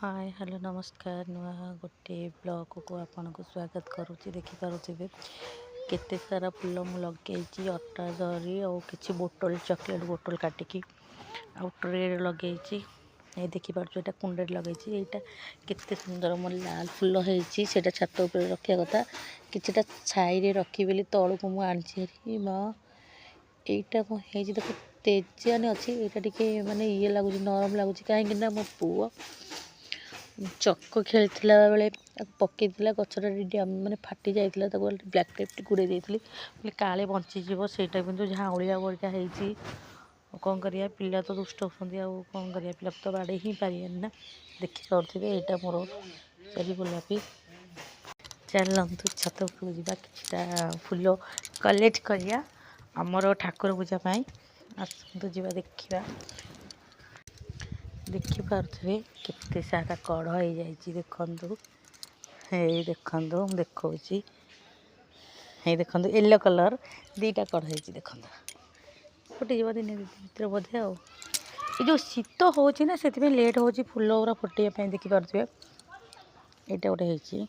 Hi hello नमस्कार नुआ गोटे ब्लॉग को आपन को स्वागत करुच्ची। देखिपे केते सारा फूल मु लगे अटा जरी और किसी बोतल चॉकलेट बोतल काटिकी आउ ट्रे लगे। ये देखिपुर यहाँ कुंडे लगे यहाँ केते सुंदर मोर लाल फूल होती से छात उपर रखा कथा किटा छाई रखी बोली तलू को मुझे माँ यहीटा कौन है देख तेजान अच्छी यहाँ टे मानने ये लगुच नरम लगुच कहीं मो पुओ चक खेलला बेले पकई गचर मानने फाटी जाता ब्लैक टेप गुड़े देती काले बंचीज से झाउलिया बड़िया होती कौन करिया पिला तो दुष्ट होती कौन करिया पिला तो बाड़े ही पारे ना देखिपे यहाँ मोर चेरी गोलापी चलतु छत उपरକୁ ଯିବା किछटा फूल कलेक्ट करिया आमर ठाकुर पूजापाई आसतु ଯିବା देखिबा। देखिपे केते सारा कढ़ हो जाइए देखु हे देखु देखी हे देखु येलो कलर दीटा कढ़ हो देखु फुटी दिन भर बोधे ये जो शीत हो लेट हो फूल गुरा फुटाई देखिपे यहाँ गोटे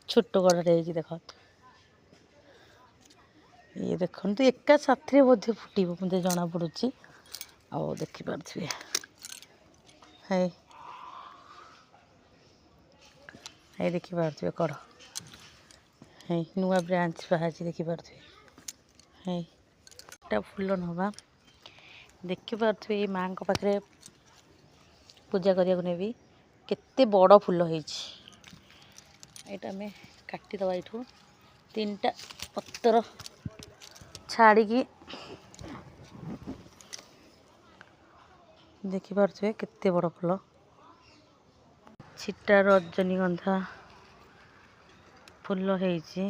छोट कढ़े देख ये देखु एका साथी बोधे फुट मुझे जना पड़ी आ देखिपे है ये देखिपे कढ़ है नुआ ब्रांच बाहर देखिपे है फूल नवा देखिपे ये माँ पाखे पूजा करने नेबी केते बड़ फूल होटा आम काटिदवा यू तीन टा पत्तर छाड़ी देखिपे केते बड़ फूल छिटा रजनीगंधा फूल होती।